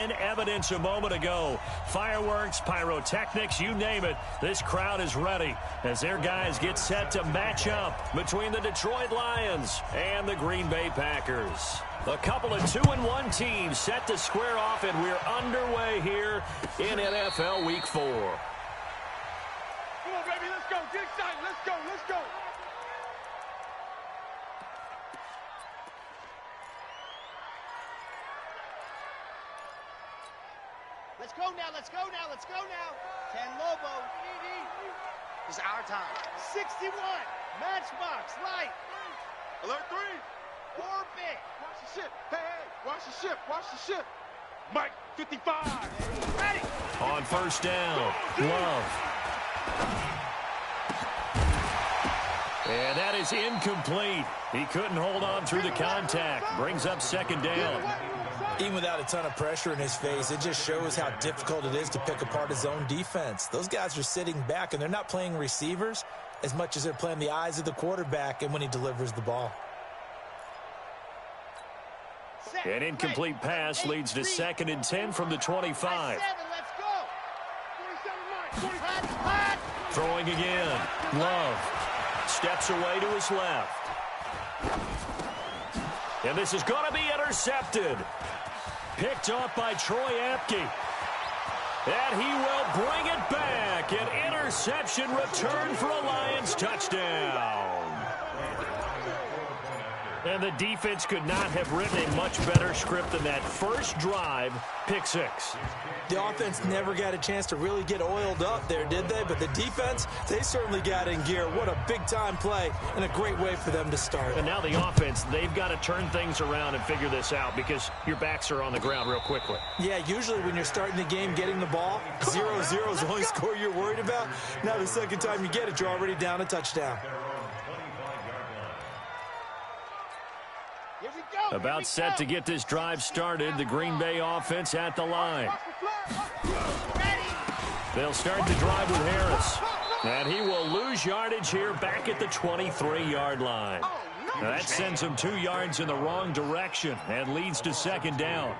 Evidence a moment ago. Fireworks, pyrotechnics, you name it. This crowd is ready as their guys get set to match up between the Detroit Lions and the Green Bay Packers. A couple of 2-1 teams set to square off, and we're underway here in NFL Week 4. Come on, baby, let's go. Get excited. Let's go. Let's go. Let's go now, let's go now, let's go now. 10 Lobo. It's our time. 61. Matchbox, light. Alert 3. Orbit. Watch the ship. Hey, hey, watch the ship, watch the ship. Mike, 55. Ready. On first down, Love. And that is incomplete. He couldn't hold on through the contact. Brings up second down. Even without a ton of pressure in his face, it just shows how difficult it is to pick apart his own defense. Those guys are sitting back, and they're not playing receivers as much as they're playing the eyes of the quarterback and when he delivers the ball. An incomplete pass leads to 2nd and 10 from the 25. Let's go. 47 Mike. Throwing again. Love steps away to his left. And this is going to be intercepted. Picked off by Troy Apke. And he will bring it back. An interception return for a Lions touchdown. And the defense could not have written a much better script than that first drive, pick 6. The offense never got a chance to really get oiled up there, did they? But the defense, they certainly got in gear. What a big-time play and a great way for them to start. And now the offense, they've got to turn things around and figure this out because your backs are on the ground real quickly. Yeah, usually when you're starting the game getting the ball, 0-0 is the only score you're worried about. Now the second time you get it, you're already down a touchdown. About set to get this drive started, the Green Bay offense at the line. They'll start the drive with Harris. And he will lose yardage here back at the 23-yard line. Now that sends him 2 yards in the wrong direction and leads to 2nd down.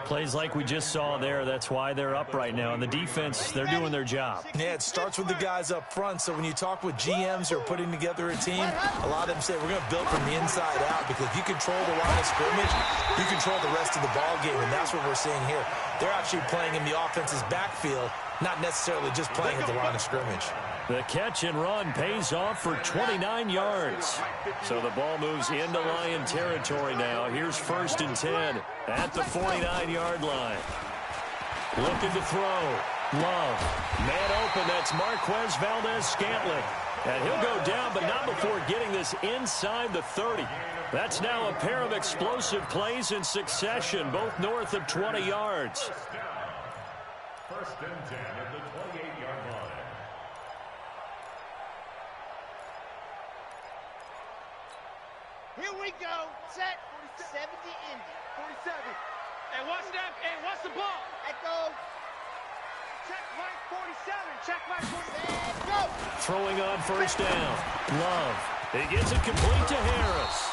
Plays like we just saw there, that's why they're up right now. And the defense, they're doing their job. Yeah, it starts with the guys up front. So when you talk with GMs who are putting together a team, a lot of them say we're going to build from the inside out because if you control the line of scrimmage, you control the rest of the ball game, and that's what we're seeing here. They're actually playing in the offense's backfield, not necessarily just playing at the line of scrimmage. The catch and run pays off for 29 yards. So the ball moves into Lion territory now. Here's 1st and 10 at the 49-yard line. Looking to throw. Love. Man open. That's Marquez Valdez-Scantling. And he'll go down, but not before getting this inside the 30. That's now a pair of explosive plays in succession, both north of 20 yards. 1st and 10 at the 28-yard line. Here we go. Set. 70 Indy. 47. Hey, watch that. Hey, watch the ball. Let go. Check Mike 47. Check Mike 47. Let's go. Throwing on 1st down. Love. He gets it complete to Harris.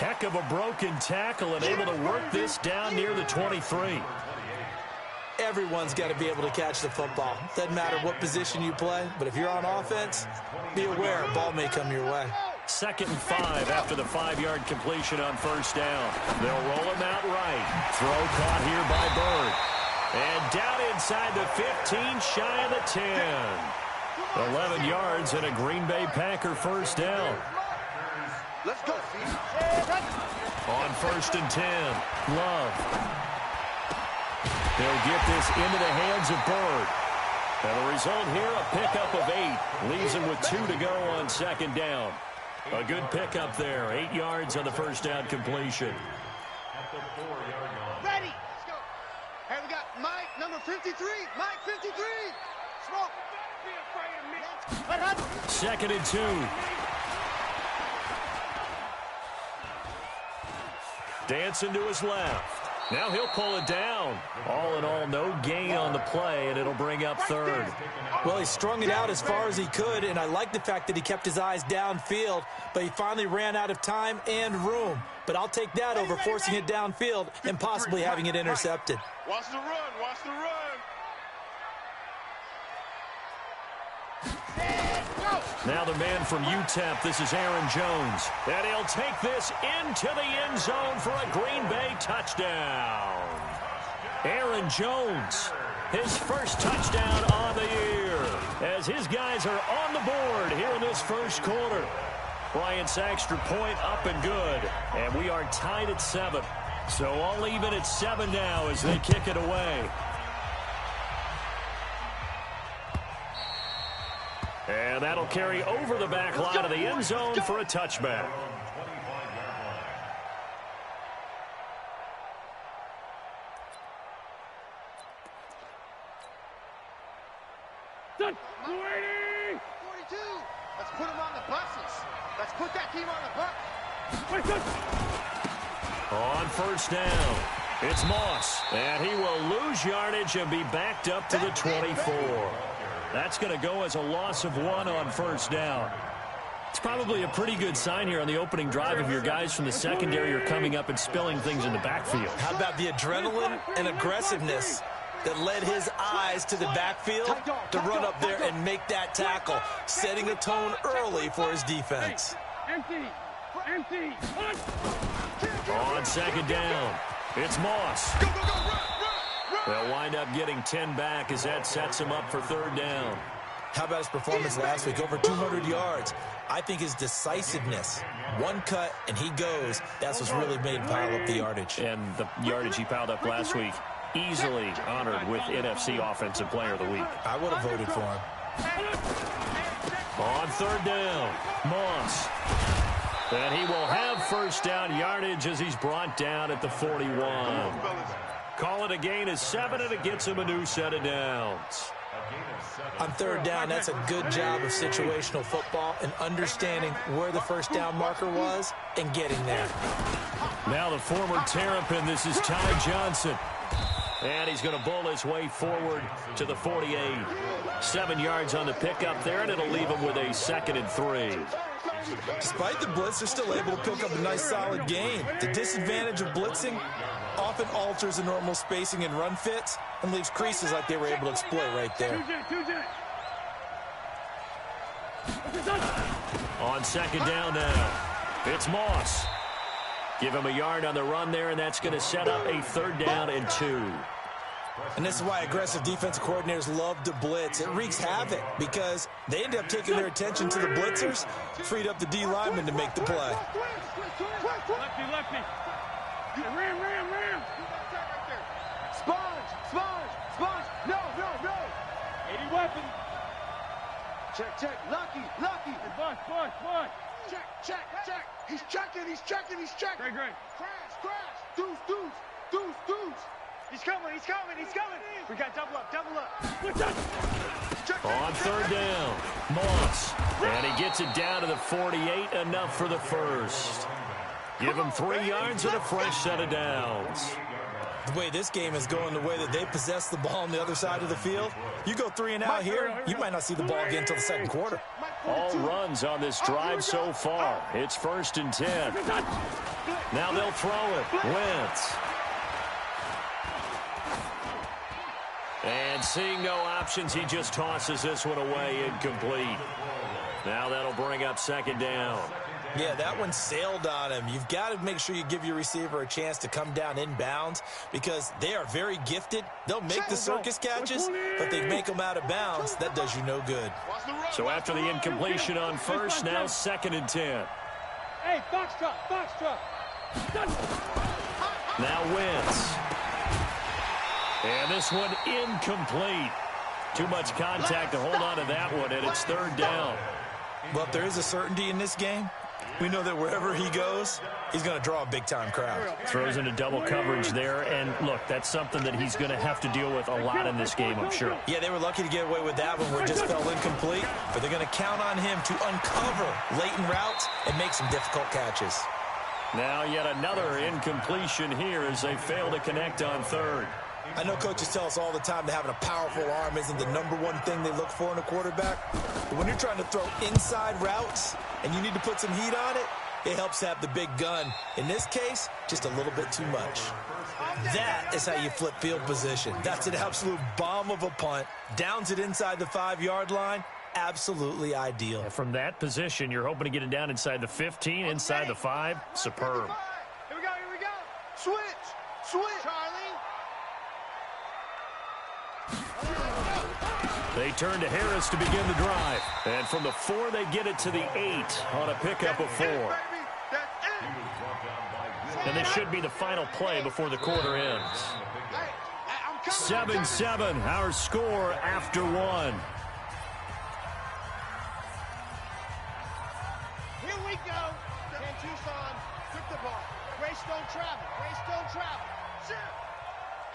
Heck of a broken tackle and able to work this down near the 23. Everyone's got to be able to catch the football. Doesn't matter what position you play, but if you're on offense, be aware a ball may come your way. 2nd and 5 after the 5-yard completion on 1st down. They'll roll him out right. Throw caught here by Bird. And down inside the 15, shy of the 10. 11 yards and a Green Bay Packer 1st down. Let's go. On 1st and 10, Love. They'll get this into the hands of Bird. And the result here, a pickup of 8. Leaves him with 2 to go on 2nd down. A good pickup there. 8 yards on the 1st down completion. At the 4-yard line. Ready. Let's go. Hey, we got Mike, number 53. Mike, 53. Smoke. Be afraid of me. 2nd and 2. Dancing to his left. Now he'll pull it down. All in all, no gain on the play, and it'll bring up third. Well, he strung it out as far as he could, and I like the fact that he kept his eyes downfield, but he finally ran out of time and room. But I'll take that over forcing it downfield and possibly having it intercepted. Watch the run. Watch the run. Now the man from UTEP, this is Aaron Jones. And he'll take this into the end zone for a Green Bay touchdown. Aaron Jones, his first touchdown on the year, as his guys are on the board here in this first quarter. Bryant's extra point up and good, and we are tied at 7. So all even at 7 now as they kick it away. And that'll carry over the back line of the end zone for a touchback. Done. 42. Let's put them on the buses. Let's put that team on the bus. On first down, it's Moss. And he will lose yardage and be backed up to the 24. That's going to go as a loss of 1 on first down. It's probably a pretty good sign here on the opening drive of your guys from the secondary are coming up and spilling things in the backfield. How about the adrenaline and aggressiveness that led his eyes to the backfield to run up there and make that tackle, setting a tone early for his defense. Empty. On second down, it's Moss. Go, go, go, run. They'll wind up getting 10 back as that sets him up for third down. How about his performance last week? Over 200 yards. I think his decisiveness, one cut and he goes, that's what's really made him pile up the yardage. And the yardage he piled up last week, easily honored with NFC Offensive Player of the Week. I would have voted for him. On third down, Moss. And he will have first down yardage as he's brought down at the 41. Call it a gain of 7, and it gets him a new set of downs. On third down, that's a good job of situational football and understanding where the first down marker was and getting there. Now the former Terrapin, this is Ty Johnson. And he's going to bowl his way forward to the 48. 7 yards on the pickup there, and it'll leave him with a 2nd and 3. Despite the blitz, they're still able to pick up a nice solid gain. The disadvantage of blitzing often alters the normal spacing and run fits and leaves creases like they were able to exploit right there. On second down now, it's Moss. Give him a yard on the run there, and that's going to set up a 3rd down and 2. And this is why aggressive defensive coordinators love to blitz. It wreaks havoc because they end up taking their attention to the blitzers, freed up the D lineman to make the play. Lefty. Ram. Sponge. No. 80 weapon. Check. Lucky. Boss. Check. He's checking. Great. Crash. Deuce. He's coming. We got double up. On third down, Moss. And he gets it down to the 48, enough for the first. Give him 3 yards and a fresh set of downs. The way this game is going, the way that they possess the ball on the other side of the field, you go 3 and out here, you might not see the ball again until the 2nd quarter. All runs on this drive so far. It's 1st and 10. Now they'll throw it. Wentz. And seeing no options, he just tosses this one away, incomplete. Now that'll bring up 2nd down. Yeah, that one sailed on him. You've got to make sure you give your receiver a chance to come down inbounds because they are very gifted. They'll make the circus catches, but they make them out of bounds. That does you no good. So after the incompletion on first, now 2nd and 10. Hey, box truck. Now Wentz. And this one incomplete. Too much contact to hold on to that one, and it's 3rd down. Well, if there is a certainty in this game, we know that wherever he goes, he's going to draw a big-time crowd. Throws into double coverage there, and look, that's something that he's going to have to deal with a lot in this game, I'm sure. Yeah, they were lucky to get away with that one where it just fell incomplete, but they're going to count on him to uncover latent routes and make some difficult catches. Now yet another incompletion here as they fail to connect on third. I know coaches tell us all the time that having a powerful arm isn't the #1 thing they look for in a quarterback. But when you're trying to throw inside routes and you need to put some heat on it, it helps to have the big gun. In this case, just a little bit too much. That is how you flip field position. That's an absolute bomb of a punt. Downs it inside the 5-yard line. Absolutely ideal. From that position, you're hoping to get it down inside the 15, inside the 5. Superb. Here we go. Switch. Charlie. They turn to Harris to begin the drive. And from the 4, they get it to the 8 on a pickup of 4. And this should be the final play before the quarter ends. 7-7, our score after 1. Here we go. Ken Tucson took the ball. Grace don't travel.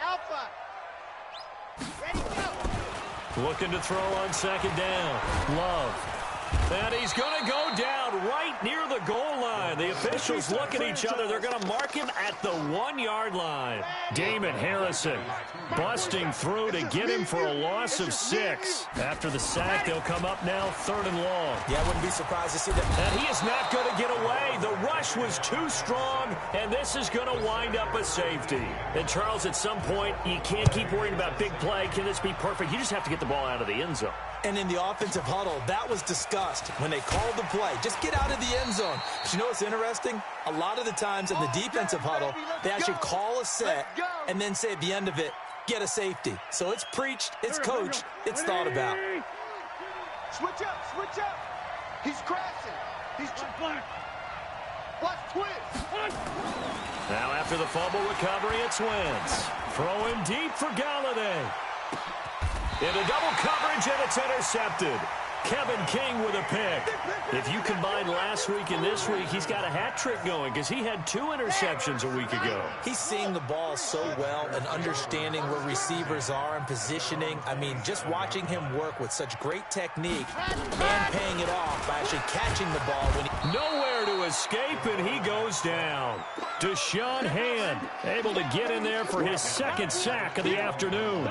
Alpha. Ready, go. Looking to throw on second down. Love. And he's going to go down right near the goal line. The officials look at each other. They're going to mark him at the 1-yard line. Damon Harrison busting through to get him for a loss of 6. After the sack, they'll come up now 3rd and long. Yeah, I wouldn't be surprised to see that. And he is not going to get away. The rush was too strong, and this is going to wind up a safety. And, Charles, at some point, you can't keep worrying about big play. Can this be perfect? You just have to get the ball out of the end zone. And in the offensive huddle, that was discussed when they called the play. Just get out of the end zone. But you know what's interesting? A lot of the times in the defensive huddle, they actually call a set and then say at the end of it, get a safety. So it's preached, it's coached, it's thought about. Switch up. He's crashing. He's watch twist. Now after the fumble recovery, it's Wentz. Throwing deep for Galladay. Into double coverage, and it's intercepted. Kevin King with a pick. If you combine last week and this week, he's got a hat trick going because he had 2 interceptions a week ago. He's seeing the ball so well and understanding where receivers are and positioning. I mean, just watching him work with such great technique and paying it off by actually catching the ball. Nowhere to escape, and he goes down. Deshaun Hand able to get in there for his 2nd sack of the afternoon.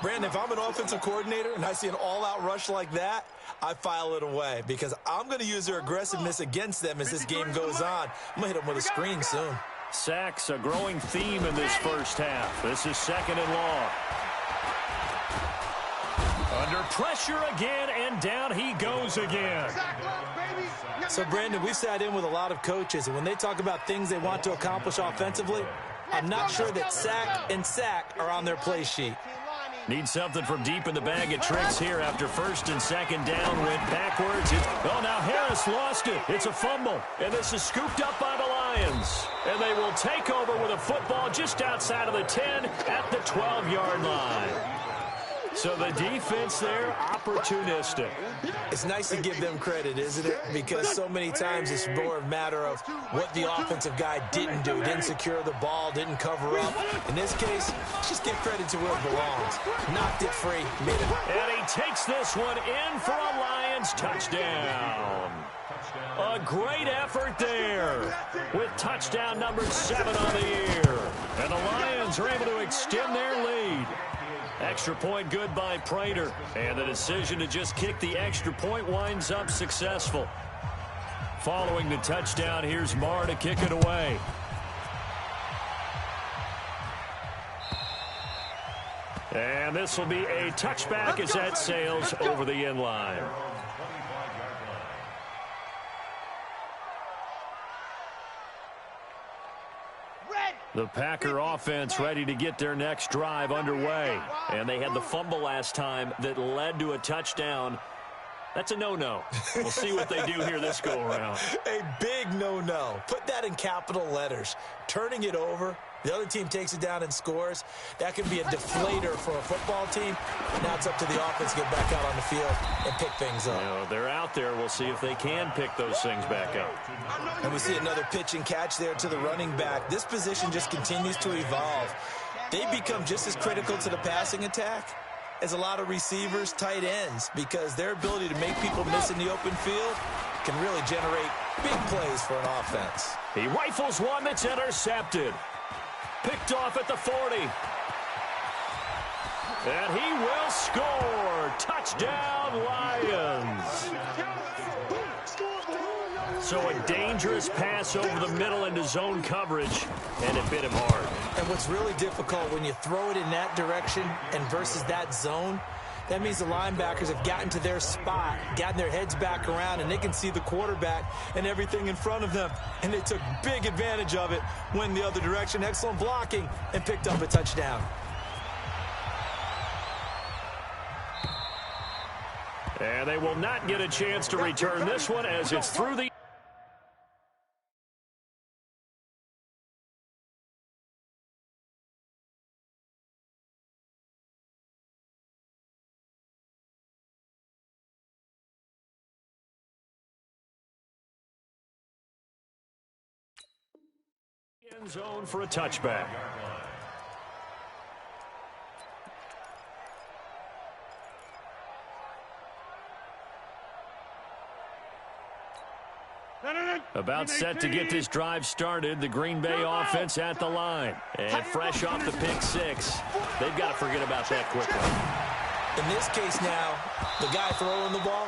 Brandon, if I'm an offensive coordinator and I see an all-out rush like that, I file it away because I'm going to use their aggressiveness against them as this game goes on. I'm going to hit them with a screen soon. Sacks a growing theme in this first half. This is 2nd and long. Under pressure again, and down he goes again. So, Brandon, we've sat in with a lot of coaches, and when they talk about things they want to accomplish offensively, I'm not sure that sack and sack are on their play sheet. Need something from deep in the bag of tricks here after 1st and 2nd down. Went backwards. Now Harris lost it. It's a fumble. And this is scooped up by the Lions. And they will take over with a football just outside of the 10 at the 12-yard line. So the defense there, opportunistic. It's nice to give them credit, isn't it? Because so many times it's more a matter of what the offensive guy didn't do. Didn't secure the ball, didn't cover up. In this case, just give credit to where it belongs. Knocked it free, made it. And he takes this one in for a Lions touchdown. A great effort there with touchdown number 7 on the year. And the Lions are able to extend their lead. Extra point good by Prater. And the decision to just kick the extra point winds up successful. Following the touchdown, here's Marr to kick it away. And this will be a touchback as that sails over the end line. The Packer offense ready to get their next drive underway. And they had the fumble last time that led to a touchdown. That's a no-no. We'll see what they do here this go-around. A big no-no. Put that in capital letters. Turning it over, the other team takes it down and scores. That can be a deflator for a football team. Now it's up to the offense to get back out on the field and pick things up. You know, they're out there. We'll see if they can pick those things back up. And we see another pitch and catch there to the running back. This position just continues to evolve. They become just as critical to the passing attack as a lot of receivers, tight ends, because their ability to make people miss in the open field can really generate big plays for an offense. He rifles one that's intercepted. Picked off at the 40. And he will score. Touchdown, Lions. So a dangerous pass over the middle into zone coverage, and it bit him hard. And what's really difficult when you throw it in that direction and versus that zone, that means the linebackers have gotten to their spot, gotten their heads back around, and they can see the quarterback and everything in front of them. And they took big advantage of it, went the other direction, excellent blocking, and picked up a touchdown. And they will not get a chance to return this one as it's through the end zone for a touchback. About set to get this drive started, the Green Bay offense at the line. And fresh off the pick six, they've got to forget about that quickly. In this case now, the guy throwing the ball,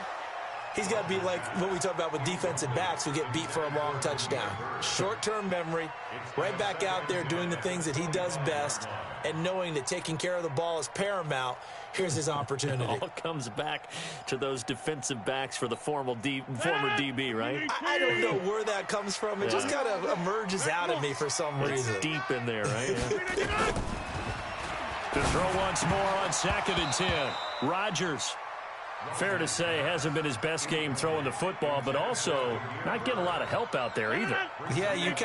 he's got to be like what we talk about with defensive backs who get beat for a long touchdown. Short-term memory, right back out there doing the things that he does best, and knowing that taking care of the ball is paramount. Here's his opportunity. It all comes back to those defensive backs for the former DB, right? I don't know where that comes from. It just kind of emerges out of me for some reason. It's deep in there, right? Yeah. To throw once more on 2nd and 10. Rodgers, fair to say, hasn't been his best game throwing the football, but also not getting a lot of help out there either. Yeah, you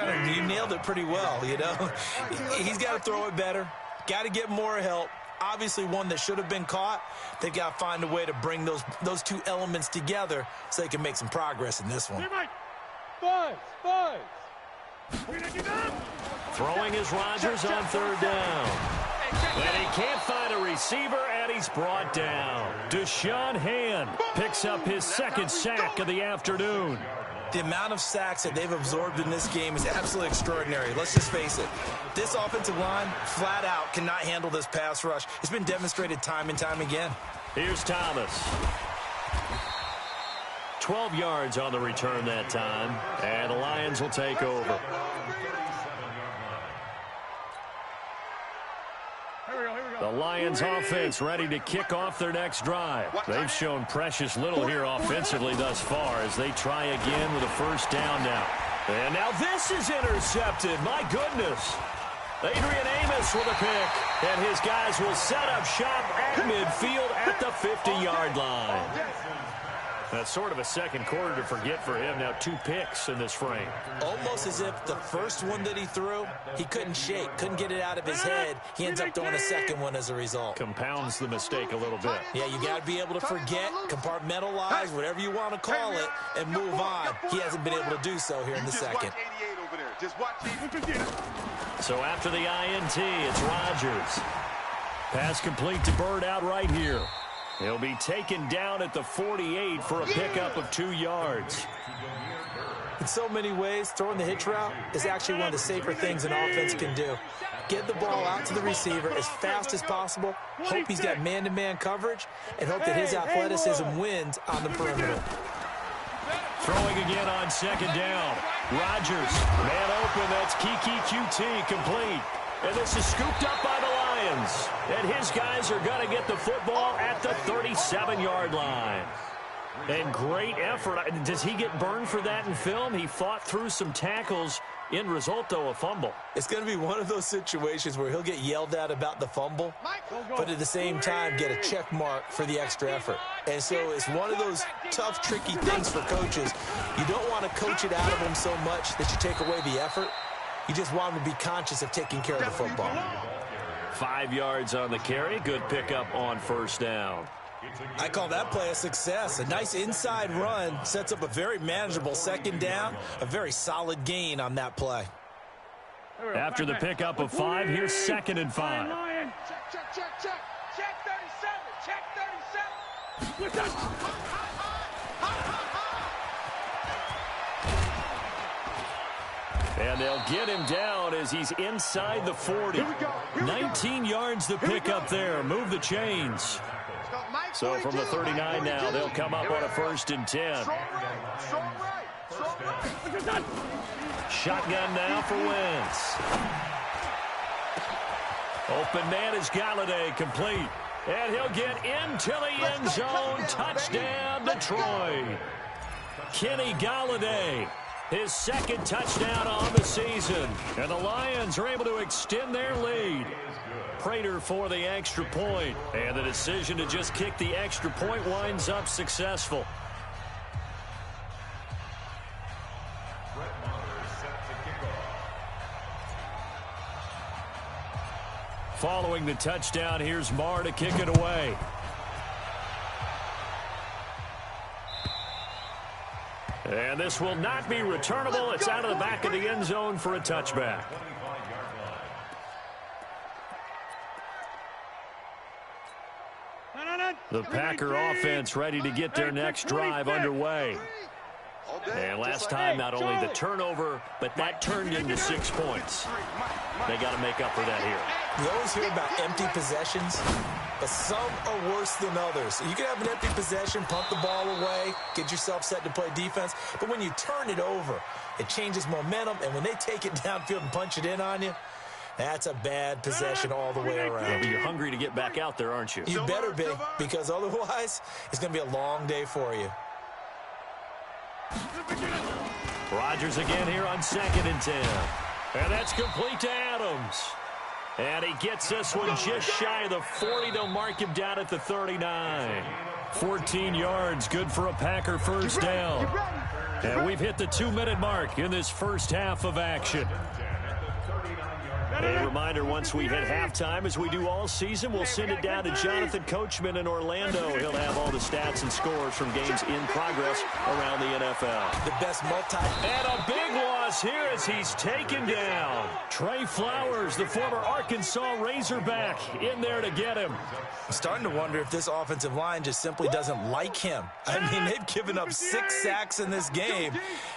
nailed it pretty well, you know. He's got to throw it better. Got to get more help. Obviously one that should have been caught. They've got to find a way to bring those two elements together so they can make some progress in this one. Throwing is Rodgers on 3rd down. And he can't find a receiver, and he's brought down. Deshaun Hand picks up his 2nd sack of the afternoon. The amount of sacks that they've absorbed in this game is absolutely extraordinary. Let's just face it. This offensive line, flat out, cannot handle this pass rush. It's been demonstrated time and time again. Here's Thomas. 12 yards on the return that time, and the Lions will take over. The Lions offense ready to kick off their next drive. They've shown precious little here offensively thus far as they try again with a 1st down now. And now this is intercepted. My goodness. Adrian Amos with a pick. And his guys will set up shop at midfield at the 50-yard line. That's sort of a second quarter to forget for him. Now 2 picks in this frame. Almost as if the first one that he threw, he couldn't shake, couldn't get it out of his head. He ends up throwing a second one as a result. Compounds the mistake a little bit. Yeah, you got to be able to forget, compartmentalize, whatever you want to call it, and move on. He hasn't been able to do so here in the second. So after the INT, it's Rodgers. Pass complete to Bird out right here. He'll be taken down at the 48 for a pickup of 2 yards. In so many ways, throwing the hitch route is actually one of the safer things an offense can do. Get the ball out to the receiver as fast as possible, hope he's got man-to-man coverage, and hope that his athleticism wins on the perimeter. Throwing again on 2nd down. Rodgers, man open, that's Kiki QT complete. And this is scooped up by the Lions. And his guys are going to get the football at the 37-yard line. And great effort. Does he get burned for that in film? He fought through some tackles. End result, though, a fumble. It's going to be one of those situations where he'll get yelled at about the fumble, but at the same time get a check mark for the extra effort. And so it's one of those tough, tricky things for coaches. You don't want to coach it out of them so much that you take away the effort. You just want them to be conscious of taking care of the football. 5 yards on the carry. Good pickup on 1st down. I call that play a success. A nice inside run sets up a very manageable 2nd down. A very solid gain on that play. After the pickup of 5, here's 2nd and 5. Check 37. they'll get him down as he's inside the 40. 19 yards to pick up there. Move the chains. So from the 39 now, they'll come up on a 1st and 10. Shotgun now for Wentz. Open man is Galladay, complete. And he'll get into the end zone. Touchdown, Detroit. Kenny Galladay, his 2nd touchdown on the season. And the Lions are able to extend their lead. Prater for the extra point. And the decision to just kick the extra point winds up successful. Following the touchdown, here's Marr to kick it away. And this will not be returnable. It's out of the back of the end zone for a touchback. The Packer offense ready to get their next drive underway. And last time, not only the turnover, but that turned into 6 points. They got to make up for that here. You always hear about empty possessions, but some are worse than others. You can have an empty possession, pump the ball away, get yourself set to play defense, but when you turn it over, it changes momentum, and when they take it downfield and punch it in on you, that's a bad possession all the way around. Yeah, but you're hungry to get back out there, aren't you? You better be, because otherwise, it's going to be a long day for you. Rodgers again here on 2nd and 10. And that's complete to Adams. And he gets this one just shy of the 40. They'll mark him down at the 39. 14 yards, good for a Packer 1st down. And we've hit the 2-minute mark in this first half of action. A reminder, once we hit halftime, as we do all season, we'll send it down to Jonathan Coachman in Orlando. He'll have all the stats and scores from games in progress around the NFL. The best And a big loss here as he's taken down. Trey Flowers, the former Arkansas Razorback, in there to get him. I'm starting to wonder if this offensive line just simply doesn't like him. I mean, they've given up 6 sacks in this game.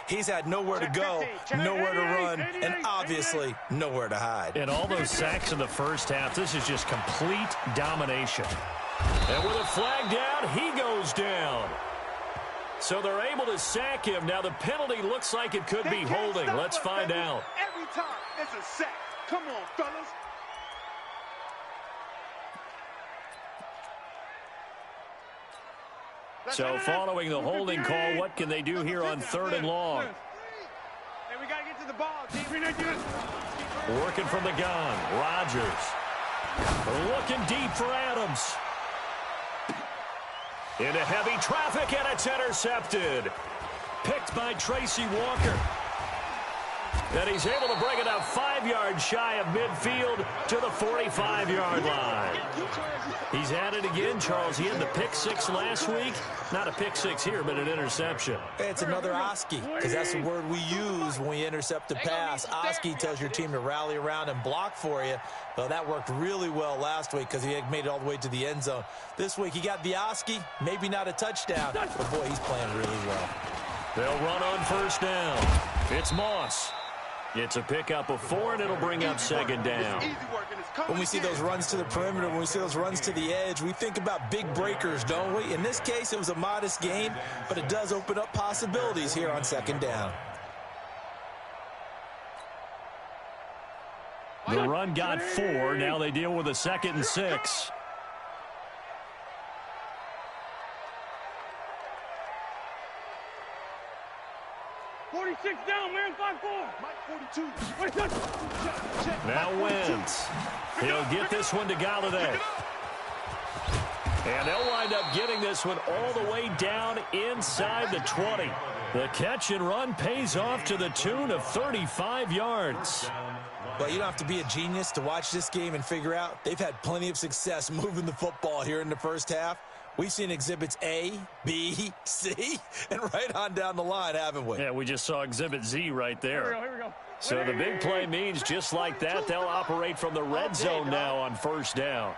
He's had nowhere to go, nowhere to run, and obviously nowhere to hide. And all those sacks in the first half, this is just complete domination. And with a flag down, he goes down. So they're able to sack him. Now the penalty looks like it could be holding. Let's find out. Every time it's a sack. Come on, fellas. So following the holding call, what can they do here on 3rd and long? Hey, we got to get to the ball. Working from the gun, Rodgers. Looking deep for Adams. Into heavy traffic, and it's intercepted. Picked by Tracy Walker. And he's able to bring it up 5 yards shy of midfield to the 45-yard line. He's at it again, Charles. He had the pick 6 last week. Not a pick 6 here, but an interception. It's another Oski, because that's the word we use when we intercept a pass. Oski tells your team to rally around and block for you. Well, that worked really well last week because he had made it all the way to the end zone. This week he got the Oski, maybe not a touchdown, but boy, he's playing really well. They'll run on 1st down. It's Moss. It's a pickup of 4, and it'll bring up 2nd down. When we see those runs to the perimeter, when we see those runs to the edge, we think about big breakers, don't we? In this case, it was a modest gain, but it does open up possibilities here on 2nd down. The run got 4. Now they deal with a 2nd and 6. Down, man, 5-4. Mike 42. Now Wentz. He'll get this one to Galladay. And they'll wind up getting this one all the way down inside the 20. The catch and run pays off to the tune of 35 yards. Well, you don't have to be a genius to watch this game and figure out they've had plenty of success moving the football here in the first half. We've seen exhibits A, B, C, and right on down the line, haven't we? Yeah, we just saw exhibit Z right there. Here we go. So the big play means just like that, they'll operate from the red zone now on 1st down.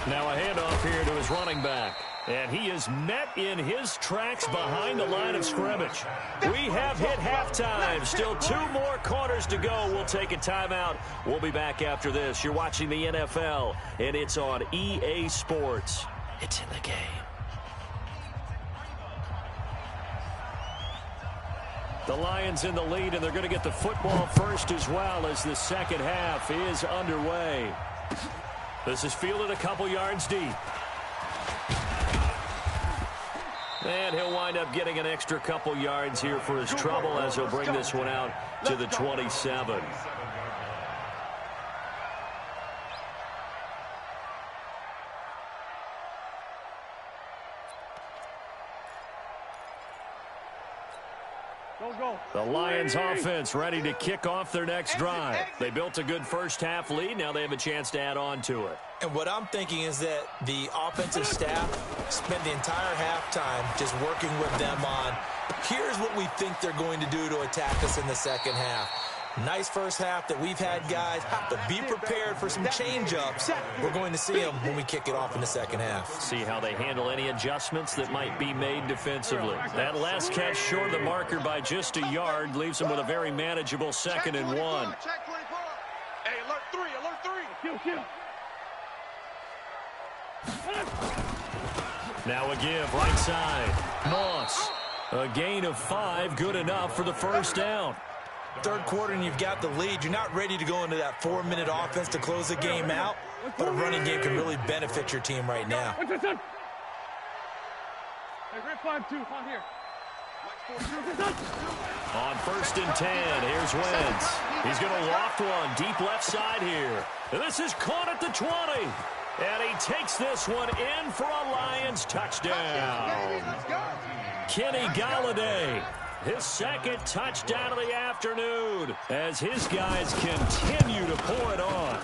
Now a handoff here to his running back. And he is met in his tracks behind the line of scrimmage. We have hit halftime. Still 2 more quarters to go. We'll take a timeout. We'll be back after this. You're watching the NFL, and it's on EA Sports. It's in the game. The Lions in the lead, and they're going to get the football first as well as the second half is underway. This is fielded a couple yards deep. And he'll wind up getting an extra couple yards here for his trouble as he'll bring this one out to the 27. The Lions offense ready to kick off their next drive. They built a good first half lead. Now they have a chance to add on to it. And what I'm thinking is that the offensive staff spent the entire halftime just working with them on, here's what we think they're going to do to attack us in the second half. Nice first half that we've had, guys, but be prepared for some change-ups. We're going to see them when we kick it off in the second half. See how they handle any adjustments that might be made defensively. That last catch short of the marker by just a yard leaves them with a very manageable 2nd and 1. Hey, alert 3, alert 3. Now a give, right side. Moss. A gain of 5, good enough for the first down. Third quarter and you've got the lead. You're not ready to go into that 4-minute offense to close the game out, but a running game can really benefit your team right now. On 1st and 10, here's Wentz. He's going to loft one deep left side here. And this is caught at the 20. And he takes this one in for a Lions touchdown. Kenny Golladay. His second touchdown of the afternoon as his guys continue to pour it on.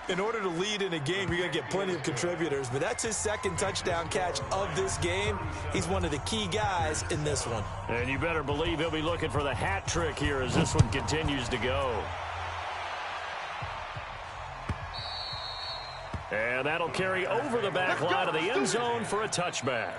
In order to lead in a game, you're going to get plenty of contributors, but that's his second touchdown catch of this game. He's one of the key guys in this one. And you better believe he'll be looking for the hat trick here as this one continues to go. And that'll carry over the back line of the end zone for a touchback.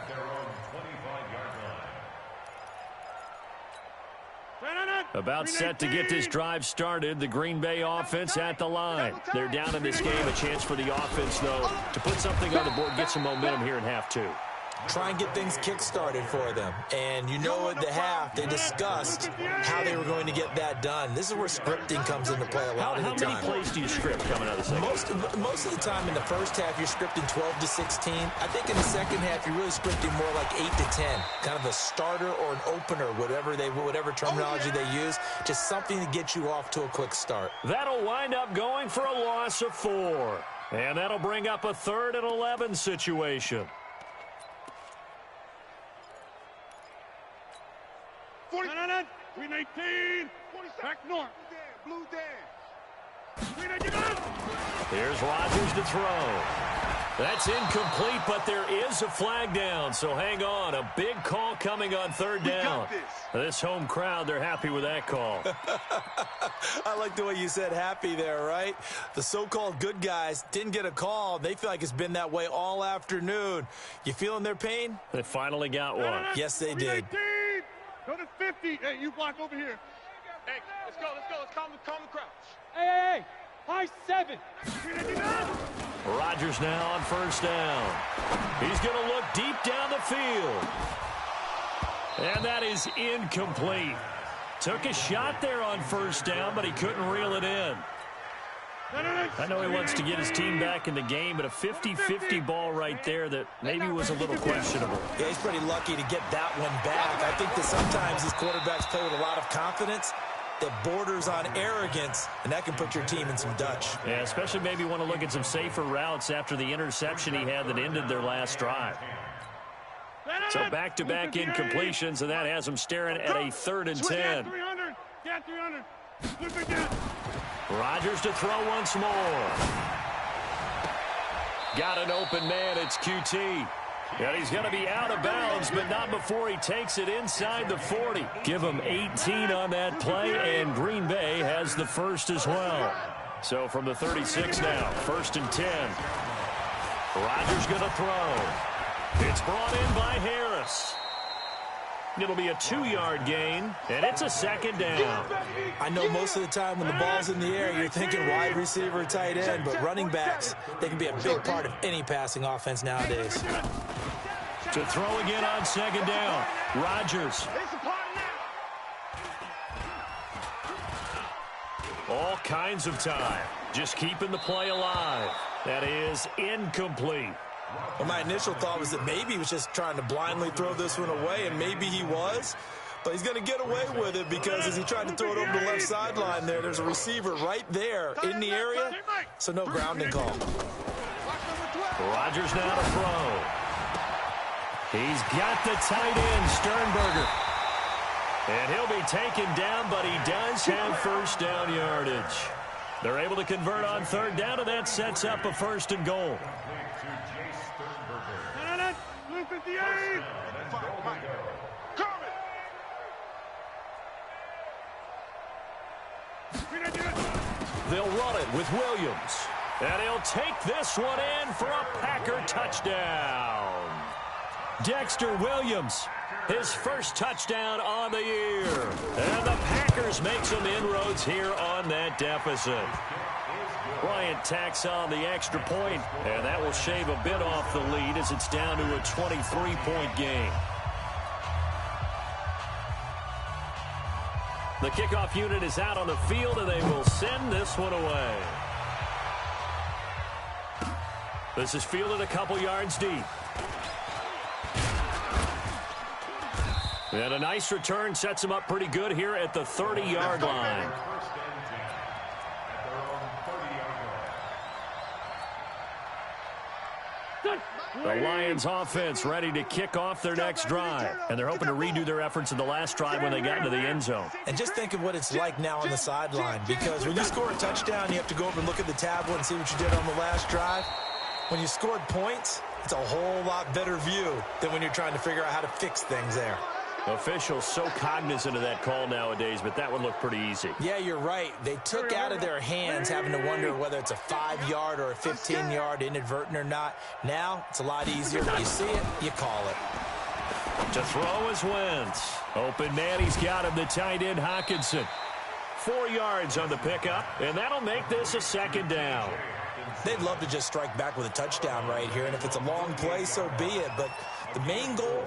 About set to get this drive started. The Green Bay offense at the line. They're down in this game. A chance for the offense, though, to put something on the board, get some momentum here in half 2. Try and get things kick-started for them. And you know at the half, they discussed how they were going to get that done. This is where scripting comes into play a lot of the time. How many plays do you script coming out of the second? Most of the time in the first half, you're scripting 12 to 16. I think in the second half, you're really scripting more like 8 to 10. Kind of a starter or an opener, whatever terminology they use. Just something to get you off to a quick start. That'll wind up going for a loss of 4. And that'll bring up a 3rd and 11 situation. 319. Back north. Blue Dan. Here's Rodgers to throw. That's incomplete, but there is a flag down, so hang on. A big call coming on 3rd down. This home crowd, they're happy with that call. I like the way you said happy there, right? The so-called good guys didn't get a call. They feel like it's been that way all afternoon. You feeling their pain? They finally got one. Yes, they did. Go to 50. Hey, you block over here. Hey, let's go. Let's calm the crowd. Hey. High 7. Rodgers now on 1st down. He's going to look deep down the field. And that is incomplete. Took a shot there on 1st down, but he couldn't reel it in. I know he wants to get his team back in the game, but a 50-50 ball right there that maybe was a little questionable. Yeah, he's pretty lucky to get that one back. I think that sometimes these quarterbacks play with a lot of confidence that borders on arrogance, and that can put your team in some Dutch. Yeah, especially maybe want to look at some safer routes after the interception he had that ended their last drive. So back-to-back incompletions, and that has him staring at a 3rd and 10. Get 300. Rodgers to throw once more. Got an open man. It's QT. And he's going to be out of bounds, but not before he takes it inside the 40. Give him 18 on that play, and Green Bay has the first as well. So from the 36 now, 1st and 10. Rodgers going to throw. It's brought in by Harris. It'll be a 2-yard gain, and it's a second down. I know most of the time when the ball's in the air, you're thinking wide receiver, tight end, but running backs, they can be a big part of any passing offense nowadays. To throw again on second down, Rodgers. All kinds of time, just keeping the play alive. That is incomplete. Well, my initial thought was that maybe he was just trying to blindly throw this one away, and maybe he was. But he's going to get away with it because as he tried to throw it over the left sideline there's a receiver right there in the area, so no grounding call. Rodgers now to throw. He's got the tight end, Sternberger. And he'll be taken down, but he does have first down yardage. They're able to convert on third down, and that sets up a 1st and goal. They'll run it with Williams. And he'll take this one in for a Packer touchdown. Dexter Williams, his first touchdown on the year. And the Packers make some inroads here on that deficit. Bryant tacks on the extra point, and that will shave a bit off the lead as it's down to a 23-point game. The kickoff unit is out on the field, and they will send this one away. This is fielded a couple yards deep. And a nice return sets him up pretty good here at the 30-yard line. The Lions offense ready to kick off their next drive. And they're hoping to redo their efforts in the last drive when they got into the end zone. And just think of what it's like now on the sideline, because when you score a touchdown, you have to go over and look at the tablet and see what you did on the last drive. When you scored points, it's a whole lot better view than when you're trying to figure out how to fix things there. Officials so cognizant of that call nowadays, but that one looked pretty easy. Yeah, you're right. They took out of their hands having to wonder whether it's a 5-yard or a 15-yard inadvertent or not. Now, it's a lot easier. You see it, you call it. To throw is Wentz. Open man, he's got him, the tight end Hockenson. 4 yards on the pickup, and that'll make this a second down. They'd love to just strike back with a touchdown right here, and if it's a long play, so be it. But the main goal,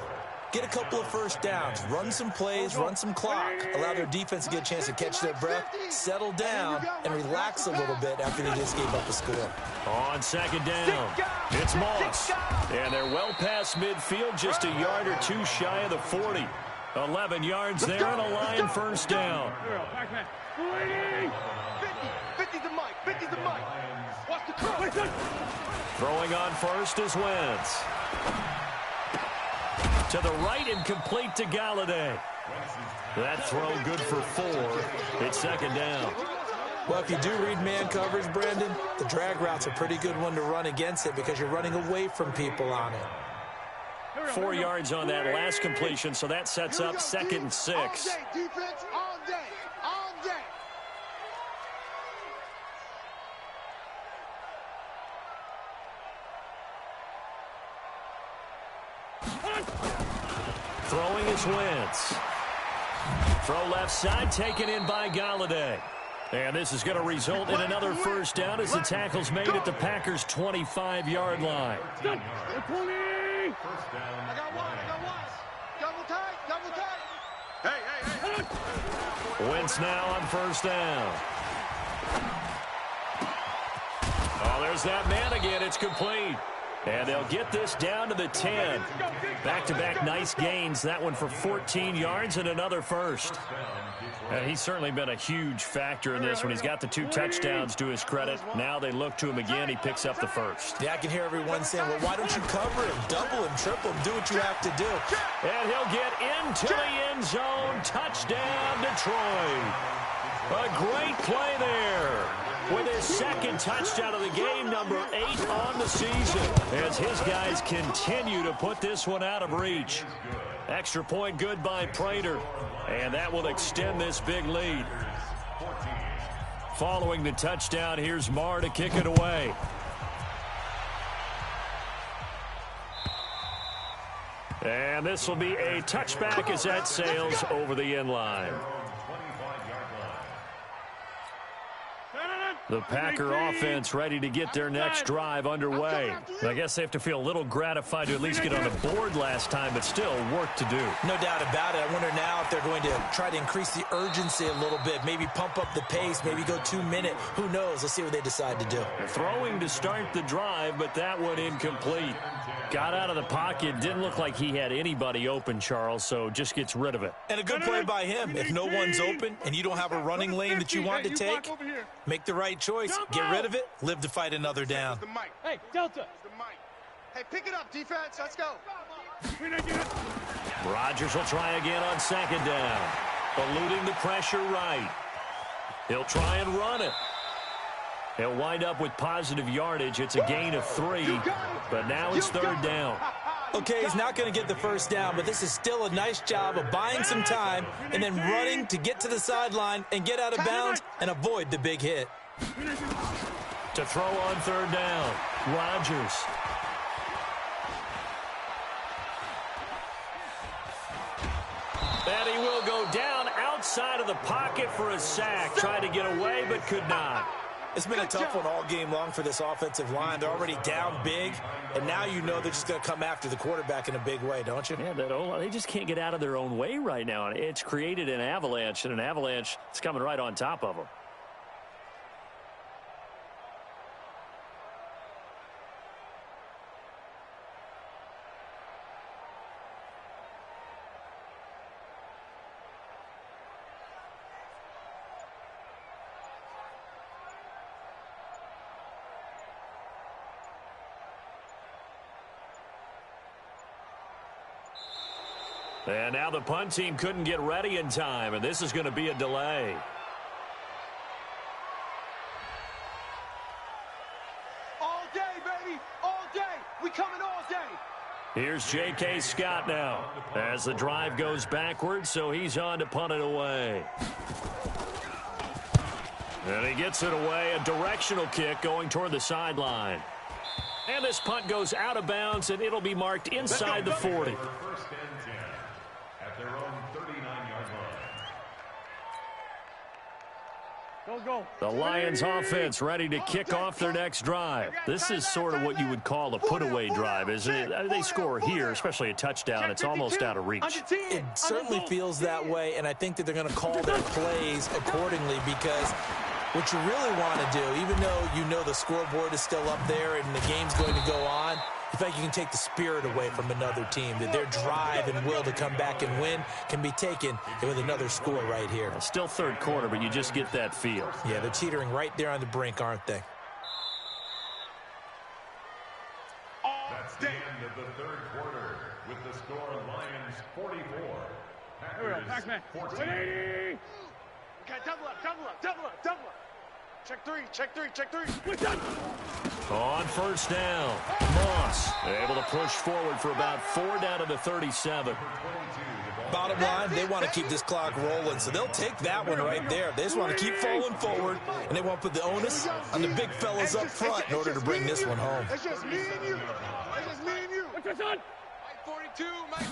get a couple of first downs, run some plays, run some clock, allow their defense to get a chance to catch their breath, settle down, and relax a little bit after they just gave up a score. On second down, it's Moss. And they're well past midfield, just a yard or two shy of the 40. 11 yards there and a Lion first down. 50 to Mike, 50 to Mike. Watch the cross. Throwing on first is Wentz. To the right and complete to Galladay. That throw good for 4. It's second down. Well, if you do read man coverage, Brandon, the drag route's a pretty good one to run against it because you're running away from people on it. 4 yards on that last completion, so that sets up 2nd and 6. All day, defense, all day, all day. Throwing is Wentz. Throw left side, taken in by Galladay. And this is going to result in another first down as the tackle's made at the Packers' 25-yard line. I got one. Double tight. Hey. Wentz now on first down. Oh, there's that man again. It's complete. And they'll get this down to the 10. Back-to-back nice gains. That one for 14 yards and another first. And he's certainly been a huge factor in this when he's got the 2 touchdowns to his credit. Now they look to him again. He picks up the first. Yeah, I can hear everyone saying, well, why don't you cover him, double him, triple him, do what you have to do. And he'll get into the end zone. Touchdown, Detroit. A great play there. With his 2nd touchdown of the game, number 8 on the season, as his guys continue to put this one out of reach. Extra point good by Prater, and that will extend this big lead. Following the touchdown, here's Marr to kick it away. And this will be a touchback as that sails over the end line. The Packer offense ready to get their next drive underway. I guess they have to feel a little gratified to at least get on the board last time, but still work to do. No doubt about it. I wonder now if they're going to try to increase the urgency a little bit, maybe pump up the pace, maybe go 2 minute. Who knows? Let's see what they decide to do. Throwing to start the drive, but that one incomplete. Got out of the pocket. Didn't look like he had anybody open, Charles, so just gets rid of it. And a good play by him. If no one's open and you don't have a running lane that you want to take, make the right choice. Get rid of it. Live to fight another down. Hey, Delta. Hey, pick it up, defense. Let's go. Rodgers will try again on second down. Eluding the pressure right. He'll try and run it. He'll wind up with positive yardage. It's a gain of 3, but now it's third down. Okay, he's not going to get the first down, but this is still a nice job of buying some time and then running to get to the sideline and get out of bounds and avoid the big hit. To throw on third down, Rodgers. And he will go down outside of the pocket for a sack. Tried to get away, but could not. It's been a tough one all game long for this offensive line. They're already down big, and now you know they're just going to come after the quarterback in a big way, don't you? Yeah, they just can't get out of their own way right now. And it's created an avalanche, and an avalanche is coming right on top of them. And now the punt team couldn't get ready in time, and this is going to be a delay. All day, baby. All day. We coming all day. Here's J.K. Scott now as the drive goes backwards, so he's on to punt it away. And he gets it away, a directional kick going toward the sideline. And this punt goes out of bounds, and it'll be marked inside the 40. The Lions offense ready to kick off their next drive. This is sort of what you would call a put-away drive, isn't it? They score here, especially a touchdown. It's almost out of reach. It certainly feels that way, and I think that they're going to call their plays accordingly because what you really want to do, even though you know the scoreboard is still up there and the game's going to go on, in fact, you can take the spirit away from another team, that their drive and will to come back and win can be taken with another score right here. Still third quarter, but you just get that feel. Yeah, they're teetering right there on the brink, aren't they? That's the end of the third quarter with the score Lions 44. Packers 14. Okay, double up. Check three. On first down, Moss able to push forward for about 4 down to the 37. Bottom line, they want to keep this clock rolling, so they'll take that one right there. They just want to keep falling forward, and they want to put the onus on the big fellas up front in order to bring this one home. It's just me and you. What's your son? Mike 42, Mike.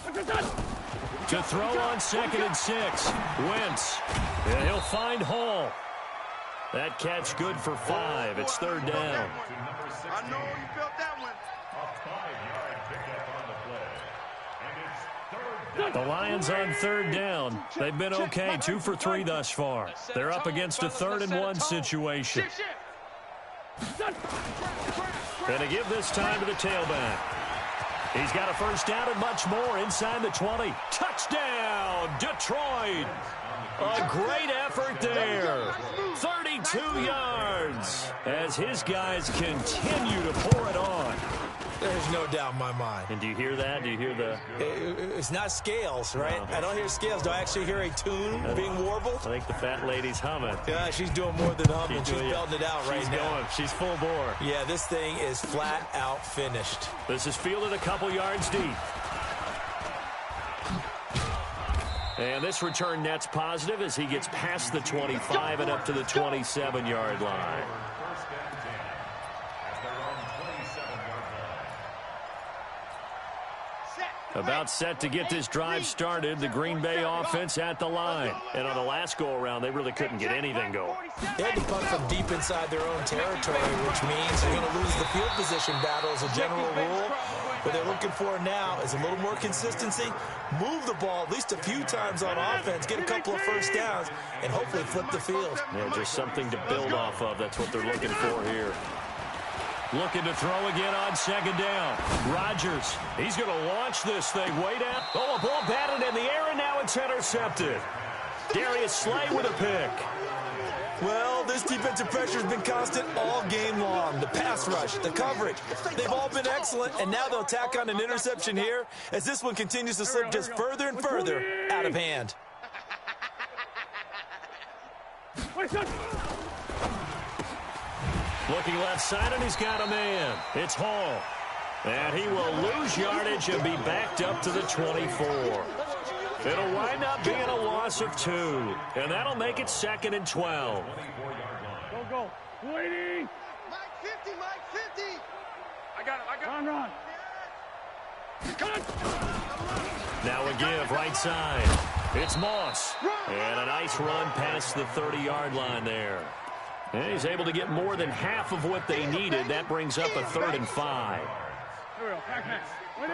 To throw on 2nd and 6, Wentz. And he'll find Hall. That catch good for 5. It's third down. I know you felt that one. A 5-yard pickup on the play. And it's third down. The Lions on third down. They've been okay, 2 for 3 thus far. They're up against a 3rd and 1 situation. And to give this time to the tailback. He's got a first down and much more inside the 20. Touchdown, Detroit. A great effort there. 32 yards as his guys continue to pour it on. There's no doubt in my mind. And do you hear that? Do you hear the... It's not scales, right? I don't hear scales. Do I actually hear a tune being warbled? I think the fat lady's humming. Yeah, she's doing more than humming. She's belting it out right now. Going. She's full bore. Yeah, this thing is flat out finished. This is fielded a couple yards deep. And this return net's positive as he gets past the 25 and up to the 27-yard line. About set to get this drive started. The Green Bay offense at the line. And on the last go-around, they really couldn't get anything going. They had to punt from deep inside their own territory, which means they're going to lose the field position battle as a general rule. What they're looking for now is a little more consistency, move the ball at least a few times on offense, get a couple of first downs, and hopefully flip the field. Yeah, just something to build off of. That's what they're looking for here. Looking to throw again on second down. Rodgers, he's going to launch this thing way down. Oh, a ball batted in the air, and now it's intercepted. Darius Slay with a pick. Well, this defensive pressure has been constant all game long. The pass rush, the coverage, they've all been excellent, and now they'll tack on an interception here as this one continues to slip just further and further out of hand. Looking left side, and he's got a man. It's Hall. And he will lose yardage and be backed up to the 24. It'll wind up being a loss of 2. And that'll make it 2nd and 12. Go. Waiting. Mike 50, Mike 50. I got it. Run. Now a give right side. It's Moss. And a nice run past the 30-yard line there. And he's able to get more than half of what they needed. That brings up a 3rd and 5. Here we go. Back. I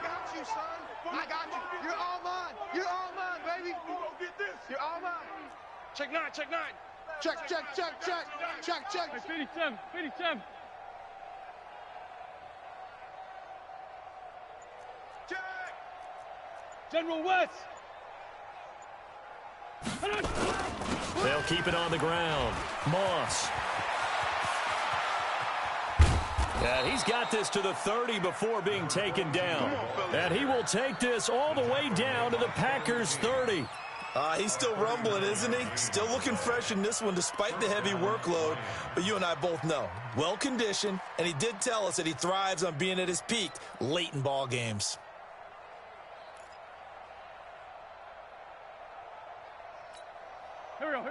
got you, son. I got you. You're all mine. You're all mine, baby. Get this. You're all mine. Check 9. Check. Hey, 57. Check. General West. They'll keep it on the ground. Moss. And he's got this to the 30 before being taken down. And he will take this all the way down to the Packers' 30. He's still rumbling, isn't he? Still looking fresh in this one despite the heavy workload. But you and I both know, well-conditioned, and he did tell us that he thrives on being at his peak late in ball games.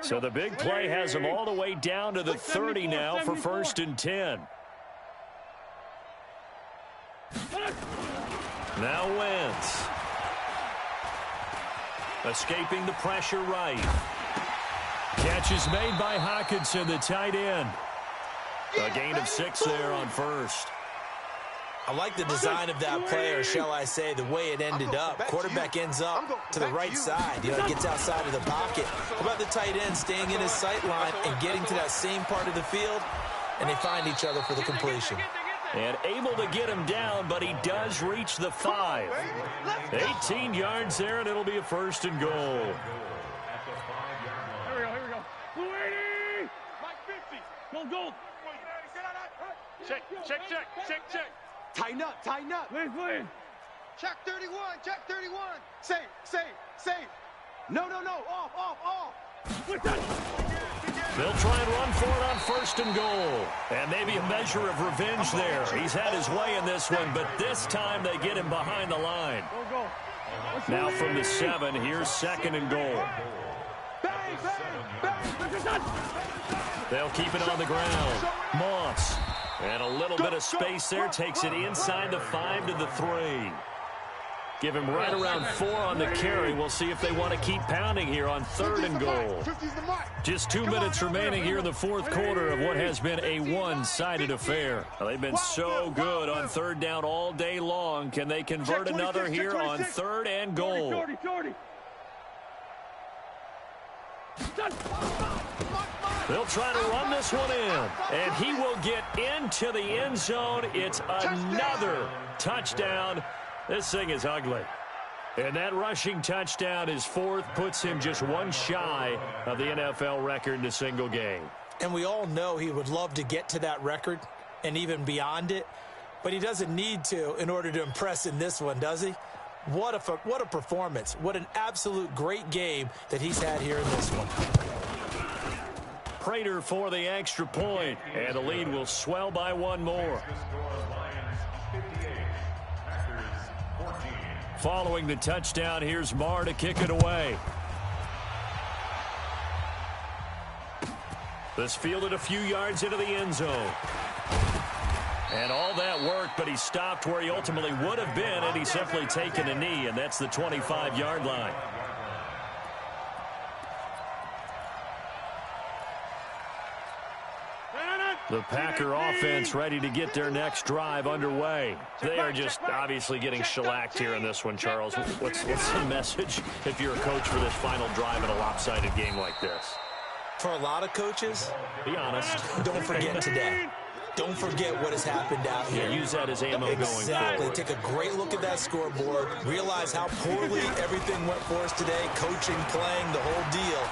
So the big play has him all the way down to the 30 now for 1st and 10. Now Wentz. Escaping the pressure right. Catch is made by Hockenson, the tight end. A gain of 6 there on 1st. I like the design of that play, or shall I say, the way it ended up. Quarterback ends up to the right side. Gets outside of the pocket. How about the tight end staying in his sight line and getting to that same part of the field, and they find each other for the completion. And able to get him down, but he does reach the 5. 18 yards there, and it'll be a 1st and goal. Here we go. Waiting. Mike 50. Go. Check. Tighten up. Please. Check 31. Save. No. Off. They'll try and run for it on 1st and goal. And maybe a measure of revenge there. He's had his way in this one, but this time they get him behind the line. Go. Now from the 7, here's 2nd and goal. They'll keep it on the ground. Moss. And a little bit of space there. Takes it inside the 5 to the 3. Give him right around 4 on the carry. We'll see if they want to keep pounding here on 3rd and goal. Just 2 minutes remaining here in the 4th quarter of what has been a one-sided affair. Well, they've been so good on 3rd down all day long. Can they convert another here on 3rd and goal? They'll try to run this one in, and he will get into the end zone. It's another touchdown. This thing is ugly. And that rushing touchdown is 4th, puts him just 1 shy of the NFL record in a single game. And we all know he would love to get to that record and even beyond it, but he doesn't need to in order to impress in this one, does he? What a performance. What an absolute great game that he's had here in this one. Prater for the extra point, and the lead will swell by 1 more. Following the touchdown, here's Marr to kick it away. This fielded a few yards into the end zone. And all that work, but he stopped where he ultimately would have been, and he's simply taken a knee, and that's the 25-yard line. The Packer offense ready to get their next drive underway. They are just obviously getting shellacked here in this one, Charles. What's the message if you're a coach for this final drive in a lopsided game like this? For a lot of coaches, be honest. Don't forget today. Don't forget what has happened out here. Yeah, use that as ammo going forward. Exactly. Take a great look at that scoreboard. Realize how poorly everything went for us today. Coaching, playing, the whole deal.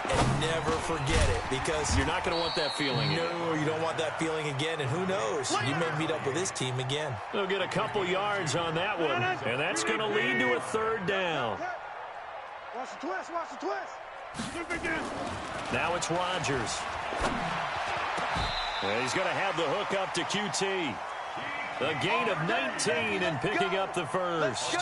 And never forget it, because you're not going to want that feeling again. No, you don't want that feeling again, and who knows? You may meet up with this team again. They'll get a couple yards on that one, and that's going to lead to a third down. Watch the twist, watch the twist. Now it's Rodgers. And he's going to have the hook up to QT. A gain of 19 and picking up the first.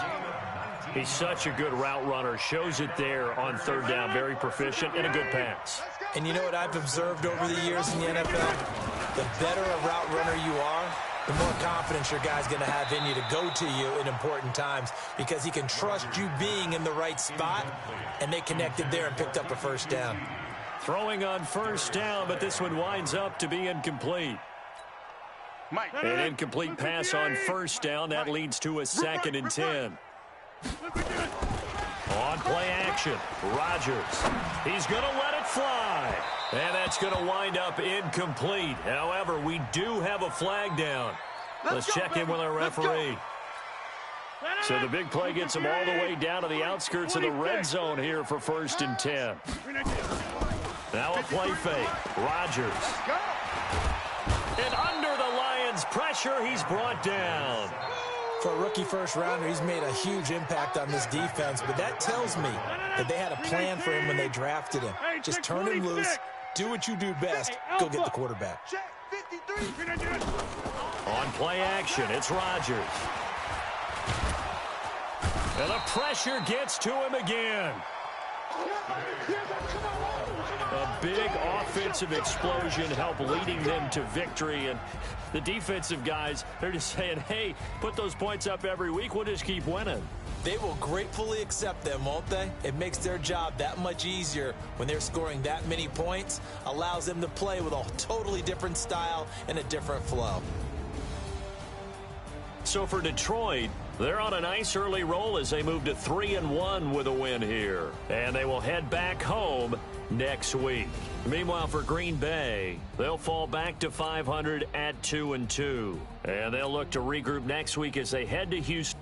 He's such a good route runner. Shows it there on third down. Very proficient and a good pass. And you know what I've observed over the years in the NFL? The better a route runner you are, the more confidence your guy's going to have in you to go to you in important times, because he can trust you being in the right spot, and they connected there and picked up a first down. Throwing on first down, but this one winds up to be incomplete. An incomplete pass on first down. That leads to a 2nd and 10. On play action, Rodgers. He's going to let it fly. And that's going to wind up incomplete. However, we do have a flag down. Let's check in with our referee. So the big play gets him all the way down to the outskirts of the red zone here for 1st and 10. Now a play fake. Rodgers. And under the Lions' pressure, he's brought down. For a rookie first-rounder, he's made a huge impact on this defense, but that tells me that they had a plan for him when they drafted him. Just turn him loose, do what you do best, go get the quarterback. On play action, it's Rodgers. And the pressure gets to him again. A big offensive explosion helped leading them to victory, and the defensive guys, they're just saying, hey, put those points up every week, we'll just keep winning. They will gratefully accept them, won't they? It makes their job that much easier when they're scoring that many points, allows them to play with a totally different style and a different flow. So for Detroit, they're on a nice early roll as they move to 3-1 with a win here. And they will head back home next week. Meanwhile, for Green Bay, they'll fall back to 500 at 2-2. And they'll look to regroup next week as they head to Houston.